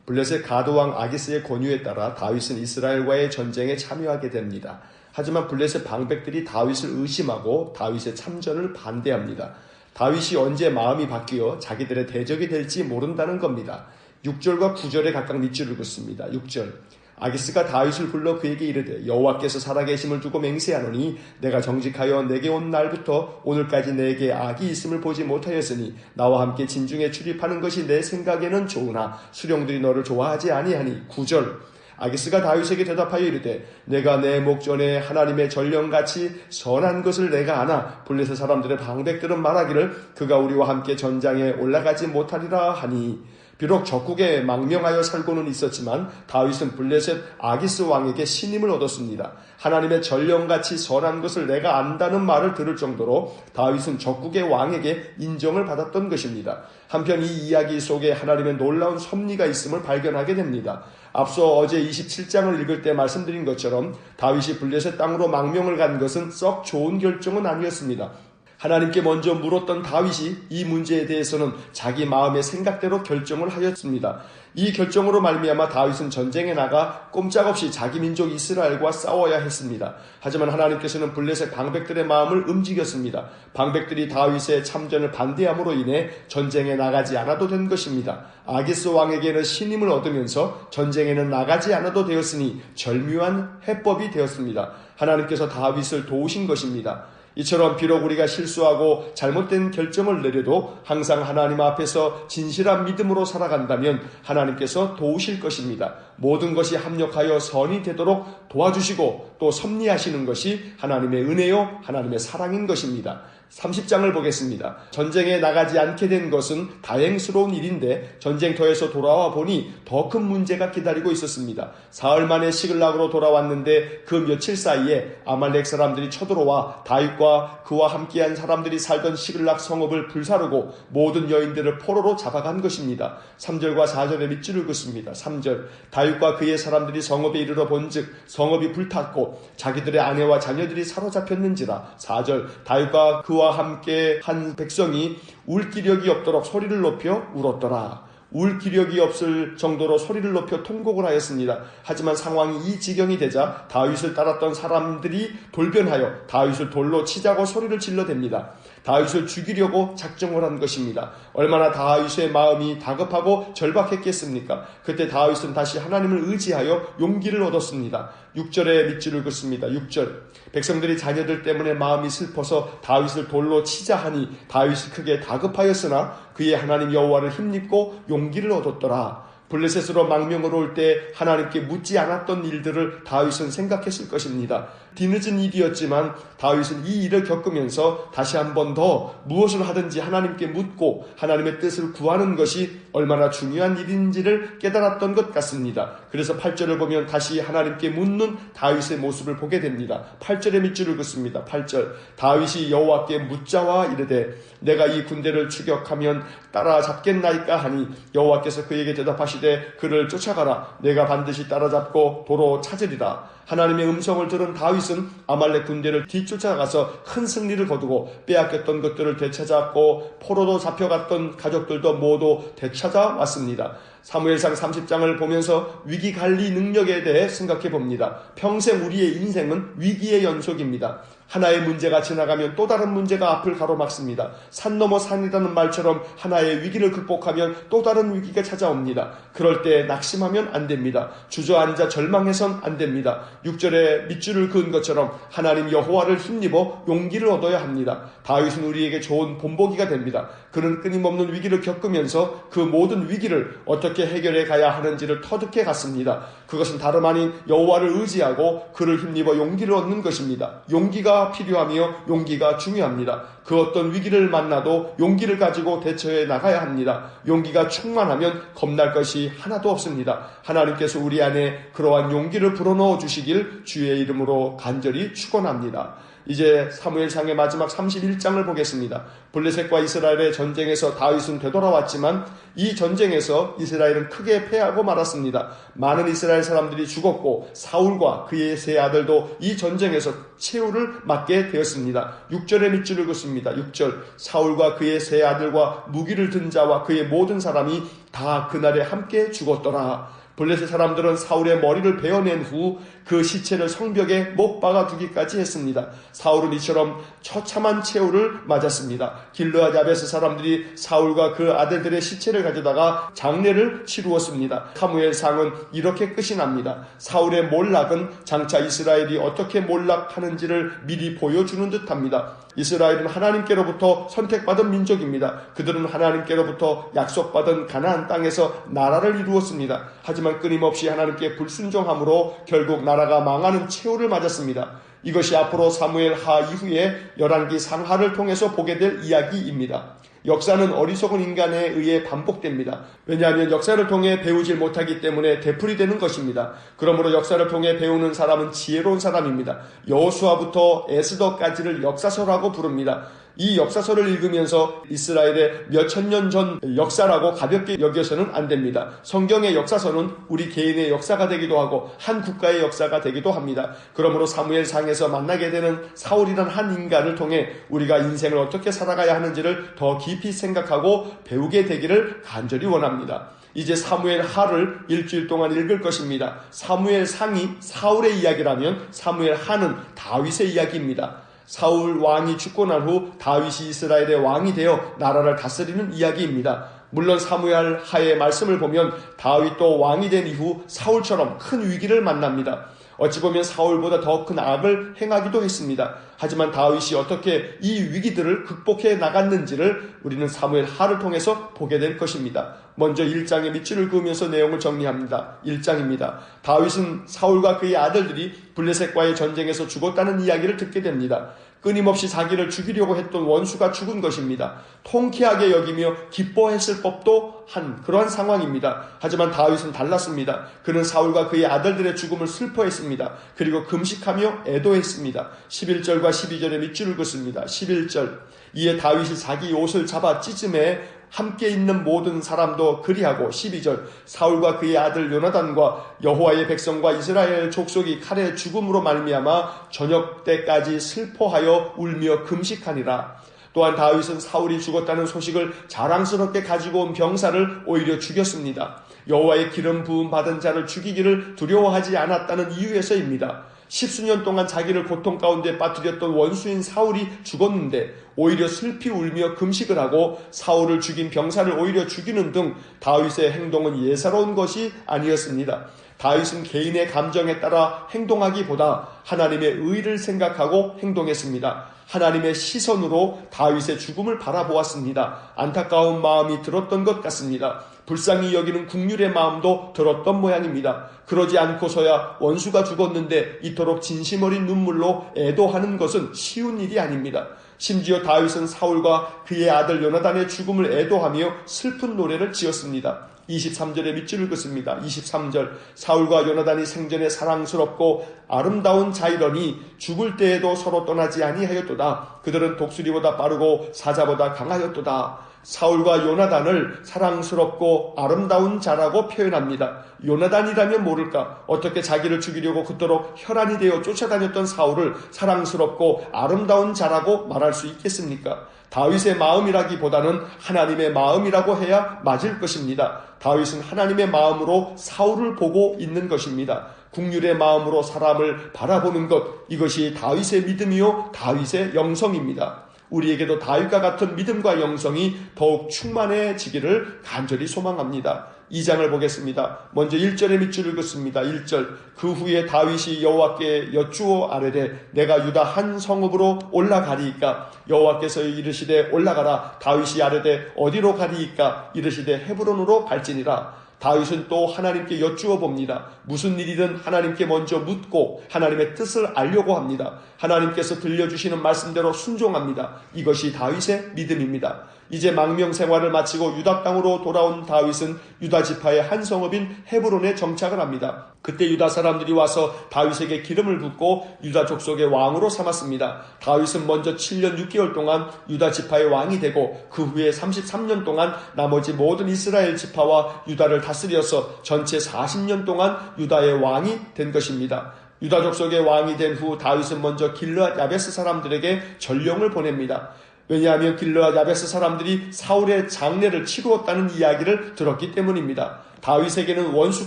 블레셋 가드왕 아기스의 권유에 따라 다윗은 이스라엘과의 전쟁에 참여하게 됩니다. 하지만 블레셋 방백들이 다윗을 의심하고 다윗의 참전을 반대합니다. 다윗이 언제 마음이 바뀌어 자기들의 대적이 될지 모른다는 겁니다. 6절과 9절에 각각 밑줄을 긋습니다. 6절, 아기스가 다윗을 불러 그에게 이르되 여호와께서 살아계심을 두고 맹세하노니 내가 정직하여 내게 온 날부터 오늘까지 내게 악이 있음을 보지 못하였으니 나와 함께 진중에 출입하는 것이 내 생각에는 좋으나 수령들이 너를 좋아하지 아니하니. 9절, 아기스가 다윗에게 대답하여 이르되 내가 내 목전에 하나님의 전령같이 선한 것을 내가 아나 블레셋 사람들의 방백들은 말하기를 그가 우리와 함께 전장에 올라가지 못하리라 하니. 비록 적국에 망명하여 살고는 있었지만 다윗은 블레셋 아기스 왕에게 신임을 얻었습니다. 하나님의 전령같이 선한 것을 내가 안다는 말을 들을 정도로 다윗은 적국의 왕에게 인정을 받았던 것입니다. 한편 이 이야기 속에 하나님의 놀라운 섭리가 있음을 발견하게 됩니다. 앞서 어제 27장을 읽을 때 말씀드린 것처럼 다윗이 블레셋 땅으로 망명을 간 것은 썩 좋은 결정은 아니었습니다. 하나님께 먼저 물었던 다윗이 이 문제에 대해서는 자기 마음의 생각대로 결정을 하였습니다. 이 결정으로 말미암아 다윗은 전쟁에 나가 꼼짝없이 자기 민족 이스라엘과 싸워야 했습니다. 하지만 하나님께서는 블레셋 방백들의 마음을 움직였습니다. 방백들이 다윗의 참전을 반대함으로 인해 전쟁에 나가지 않아도 된 것입니다. 아기스 왕에게는 신임을 얻으면서 전쟁에는 나가지 않아도 되었으니 절묘한 해법이 되었습니다. 하나님께서 다윗을 도우신 것입니다. 이처럼 비록 우리가 실수하고 잘못된 결정을 내려도 항상 하나님 앞에서 진실한 믿음으로 살아간다면 하나님께서 도우실 것입니다. 모든 것이 합력하여 선이 되도록 도와주시고 또 섭리하시는 것이 하나님의 은혜요 하나님의 사랑인 것입니다. 30장을 보겠습니다. 전쟁에 나가지 않게 된 것은 다행스러운 일인데 전쟁터에서 돌아와 보니 더 큰 문제가 기다리고 있었습니다. 사흘 만에 시글락으로 돌아왔는데 그 며칠 사이에 아말렉 사람들이 쳐들어와 다윗과 그와 함께한 사람들이 살던 시글락 성읍을 불사르고 모든 여인들을 포로로 잡아간 것입니다. 3절과 4절에 밑줄을 긋습니다. 3절, 다윗과 그의 사람들이 성읍에 이르러 본즉 성읍이 불탔고 자기들의 아내와 자녀들이 사로잡혔는지라. 4절, 다윗과 그와 함께 한 백성이 울 기력이 없도록 소리를 높여 울었더라. 울 기력이 없을 정도로 소리를 높여 통곡을 하였습니다. 하지만 상황이 이 지경이 되자 다윗을 따랐던 사람들이 돌변하여 다윗을 돌로 치자고 소리를 질러댑니다. 다윗을 죽이려고 작정을 한 것입니다. 얼마나 다윗의 마음이 다급하고 절박했겠습니까? 그때 다윗은 다시 하나님을 의지하여 용기를 얻었습니다. 6절에 밑줄을 긋습니다. 6절, 백성들이 자녀들 때문에 마음이 슬퍼서 다윗을 돌로 치자 하니 다윗이 크게 다급하였으나 그의 하나님 여호와를 힘입고 용기를 얻었더라. 블레셋으로 망명을 올 때 하나님께 묻지 않았던 일들을 다윗은 생각했을 것입니다. 뒤늦은 일이었지만 다윗은 이 일을 겪으면서 다시 한 번 더 무엇을 하든지 하나님께 묻고 하나님의 뜻을 구하는 것이 얼마나 중요한 일인지를 깨달았던 것 같습니다. 그래서 8절을 보면 다시 하나님께 묻는 다윗의 모습을 보게 됩니다. 8절에 밑줄을 긋습니다. 8절, 다윗이 여호와께 묻자와 이르되 내가 이 군대를 추격하면 따라잡겠나이까 하니 여호와께서 그에게 대답하시되 그를 쫓아가라. 내가 반드시 따라잡고 도로 찾으리라. 하나님의 음성을 들은 다윗은 아말렉 군대를 뒤쫓아가서 큰 승리를 거두고 빼앗겼던 것들을 되찾았고 포로도 잡혀갔던 가족들도 모두 되찾아왔습니다. 사무엘상 30장을 보면서 위기 관리 능력에 대해 생각해 봅니다. 평생 우리의 인생은 위기의 연속입니다. 하나의 문제가 지나가면 또 다른 문제가 앞을 가로막습니다. 산 넘어 산이라는 말처럼 하나의 위기를 극복하면 또 다른 위기가 찾아옵니다. 그럴 때 낙심하면 안 됩니다. 주저앉아 절망해선 안 됩니다. 6절에 밑줄을 그은 것처럼 하나님 여호와를 힘입어 용기를 얻어야 합니다. 다윗은 우리에게 좋은 본보기가 됩니다. 그는 끊임없는 위기를 겪으면서 그 모든 위기를 어떻게 해결해 가야 하는지를 터득해 갔습니다. 그것은 다름 아닌 여호와를 의지하고 그를 힘입어 용기를 얻는 것입니다. 용기가 필요하며 용기가 중요합니다. 그 어떤 위기를 만나도 용기를 가지고 대처해 나가야 합니다. 용기가 충만하면 겁날 것이 하나도 없습니다. 하나님께서 우리 안에 그러한 용기를 불어넣어 주시길 주의 이름으로 간절히 축원합니다. 이제 사무엘상의 마지막 31장을 보겠습니다. 블레셋과 이스라엘의 전쟁에서 다윗은 되돌아왔지만 이 전쟁에서 이스라엘은 크게 패하고 말았습니다. 많은 이스라엘 사람들이 죽었고 사울과 그의 세 아들도 이 전쟁에서 최후를 맞게 되었습니다. 6절의 밑줄을 긋습니다. 6절 사울과 그의 세 아들과 무기를 든 자와 그의 모든 사람이 다 그날에 함께 죽었더라. 블레셋 사람들은 사울의 머리를 베어낸 후 그 시체를 성벽에 못 박아 두기까지 했습니다. 사울은 이처럼 처참한 최후를 맞았습니다. 길르앗 야베스 사람들이 사울과 그 아들들의 시체를 가져다가 장례를 치루었습니다. 사무엘상은 이렇게 끝이 납니다. 사울의 몰락은 장차 이스라엘이 어떻게 몰락하는지를 미리 보여주는 듯합니다. 이스라엘은 하나님께로부터 선택받은 민족입니다. 그들은 하나님께로부터 약속받은 가나안 땅에서 나라를 이루었습니다. 하지만 끊임없이 하나님께 불순종함으로 결국 나라가 망하는 최후를 맞았습니다. 이것이 앞으로 사무엘 하 이후에 열왕기 상하를 통해서 보게 될 이야기입니다. 역사는 어리석은 인간에 의해 반복됩니다. 왜냐하면 역사를 통해 배우질 못하기 때문에 되풀이되는 것입니다. 그러므로 역사를 통해 배우는 사람은 지혜로운 사람입니다. 여호수아부터 에스더까지를 역사서라고 부릅니다. 이 역사서를 읽으면서 이스라엘의 몇천 년 전 역사라고 가볍게 여겨서는 안 됩니다. 성경의 역사서는 우리 개인의 역사가 되기도 하고 한 국가의 역사가 되기도 합니다. 그러므로 사무엘상에서 만나게 되는 사울이란 한 인간을 통해 우리가 인생을 어떻게 살아가야 하는지를 더 깊이 생각하고 배우게 되기를 간절히 원합니다. 이제 사무엘 하를 일주일 동안 읽을 것입니다. 사무엘 상이 사울의 이야기라면 사무엘 하는 다윗의 이야기입니다. 사울 왕이 죽고 난 후 다윗이 이스라엘의 왕이 되어 나라를 다스리는 이야기입니다. 물론 사무엘 하의 말씀을 보면 다윗도 왕이 된 이후 사울처럼 큰 위기를 만납니다. 어찌 보면 사울보다 더 큰 악을 행하기도 했습니다. 하지만 다윗이 어떻게 이 위기들을 극복해 나갔는지를 우리는 사무엘 하를 통해서 보게 될 것입니다. 먼저 1장의 밑줄을 그으면서 내용을 정리합니다. 1장입니다. 다윗은 사울과 그의 아들들이 블레셋과의 전쟁에서 죽었다는 이야기를 듣게 됩니다. 끊임없이 자기를 죽이려고 했던 원수가 죽은 것입니다. 통쾌하게 여기며 기뻐했을 법도 한 그러한 상황입니다. 하지만 다윗은 달랐습니다. 그는 사울과 그의 아들들의 죽음을 슬퍼했습니다. 그리고 금식하며 애도했습니다. 11절과 12절의 밑줄을 긋습니다. 11절 이에 다윗이 자기 옷을 잡아 찢음에 함께 있는 모든 사람도 그리하고 12절 사울과 그의 아들 요나단과 여호와의 백성과 이스라엘 족속이 칼의 죽음으로 말미암아 저녁 때까지 슬퍼하여 울며 금식하니라. 또한 다윗은 사울이 죽었다는 소식을 자랑스럽게 가지고 온 병사를 오히려 죽였습니다. 여호와의 기름 부음 받은 자를 죽이기를 두려워하지 않았다는 이유에서입니다. 10수년 동안 자기를 고통 가운데 빠뜨렸던 원수인 사울이 죽었는데 오히려 슬피 울며 금식을 하고 사울을 죽인 병사를 오히려 죽이는 등 다윗의 행동은 예사로운 것이 아니었습니다. 다윗은 개인의 감정에 따라 행동하기보다 하나님의 의를 생각하고 행동했습니다. 하나님의 시선으로 다윗의 죽음을 바라보았습니다. 안타까운 마음이 들었던 것 같습니다. 불쌍히 여기는 국률의 마음도 들었던 모양입니다. 그러지 않고서야 원수가 죽었는데 이토록 진심 어린 눈물로 애도하는 것은 쉬운 일이 아닙니다. 심지어 다윗은 사울과 그의 아들 요나단의 죽음을 애도하며 슬픈 노래를 지었습니다. 23절의 밑줄을 긋습니다. 23절 사울과 요나단이 생전에 사랑스럽고 아름다운 자이러니 죽을 때에도 서로 떠나지 아니하였도다. 그들은 독수리보다 빠르고 사자보다 강하였도다. 사울과 요나단을 사랑스럽고 아름다운 자라고 표현합니다. 요나단이라면 모를까 어떻게 자기를 죽이려고 그토록 혈안이 되어 쫓아다녔던 사울을 사랑스럽고 아름다운 자라고 말할 수 있겠습니까? 다윗의 마음이라기보다는 하나님의 마음이라고 해야 맞을 것입니다. 다윗은 하나님의 마음으로 사울을 보고 있는 것입니다. 국률의 마음으로 사람을 바라보는 것, 이것이 다윗의 믿음이요 다윗의 영성입니다. 우리에게도 다윗과 같은 믿음과 영성이 더욱 충만해지기를 간절히 소망합니다. 2장을 보겠습니다. 먼저 1절의 밑줄을 긋습니다. 1절 그 후에 다윗이 여호와께 여쭈어 아뢰되 내가 유다 한 성읍으로 올라가리이까 여호와께서 이르시되 올라가라. 다윗이 아뢰되 어디로 가리이까 이르시되 헤브론으로 갈지니라. 다윗은 또 하나님께 여쭈어 봅니다. 무슨 일이든 하나님께 먼저 묻고 하나님의 뜻을 알려고 합니다. 하나님께서 들려주시는 말씀대로 순종합니다. 이것이 다윗의 믿음입니다. 이제 망명 생활을 마치고 유다 땅으로 돌아온 다윗은 유다 지파의 한 성읍인 헤브론에 정착을 합니다. 그때 유다 사람들이 와서 다윗에게 기름을 붓고 유다 족속의 왕으로 삼았습니다. 다윗은 먼저 7년 6개월 동안 유다 지파의 왕이 되고 그 후에 33년 동안 나머지 모든 이스라엘 지파와 유다를 다스려서 전체 40년 동안 유다의 왕이 된 것입니다. 유다 족속의 왕이 된 후 다윗은 먼저 길르앗 야베스 사람들에게 전령을 보냅니다. 왜냐하면 길르앗 야베스 사람들이 사울의 장례를 치루었다는 이야기를 들었기 때문입니다. 다윗에게는 원수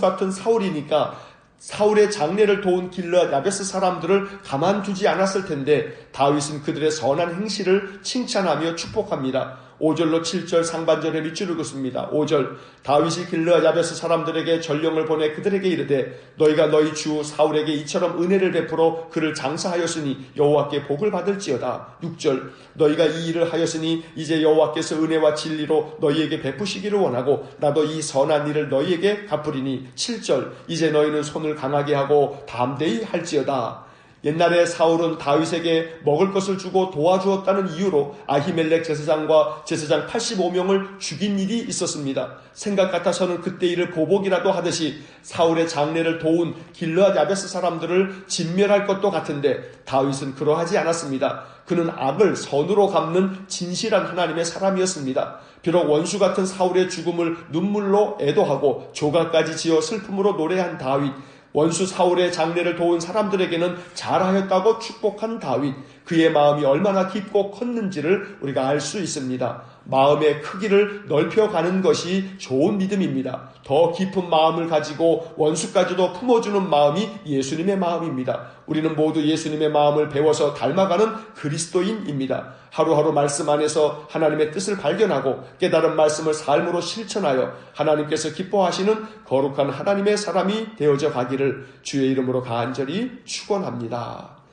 같은 사울이니까 사울의 장례를 도운 길르앗 야베스 사람들을 가만두지 않았을 텐데 다윗은 그들의 선한 행실을 칭찬하며 축복합니다. 5절로 7절 상반절에 밑줄 긋습니다. 5절 다윗이 길르앗 야베스 사람들에게 전령을 보내 그들에게 이르되 너희가 너희 주 사울에게 이처럼 은혜를 베풀어 그를 장사하였으니 여호와께 복을 받을지어다. 6절 너희가 이 일을 하였으니 이제 여호와께서 은혜와 진리로 너희에게 베푸시기를 원하고 나도 이 선한 일을 너희에게 갚으리니. 7절 이제 너희는 손을 강하게 하고 담대히 할지어다. 옛날에 사울은 다윗에게 먹을 것을 주고 도와주었다는 이유로 아히멜렉 제사장과 제사장 85명을 죽인 일이 있었습니다. 생각 같아서는 그때 일을 보복이라도 하듯이 사울의 장례를 도운 길르앗 야베스 사람들을 진멸할 것도 같은데 다윗은 그러하지 않았습니다. 그는 악을 선으로 갚는 진실한 하나님의 사람이었습니다. 비록 원수 같은 사울의 죽음을 눈물로 애도하고 조각까지 지어 슬픔으로 노래한 다윗, 원수 사울의 장례를 도운 사람들에게는 잘하였다고 축복한 다윗, 그의 마음이 얼마나 깊고 컸는지를 우리가 알 수 있습니다. 마음의 크기를 넓혀가는 것이 좋은 믿음입니다. 더 깊은 마음을 가지고 원수까지도 품어주는 마음이 예수님의 마음입니다. 우리는 모두 예수님의 마음을 배워서 닮아가는 그리스도인입니다. 하루하루 말씀 안에서 하나님의 뜻을 발견하고 깨달은 말씀을 삶으로 실천하여 하나님께서 기뻐하시는 거룩한 하나님의 사람이 되어져 가기를 주의 이름으로 간절히 축원합니다.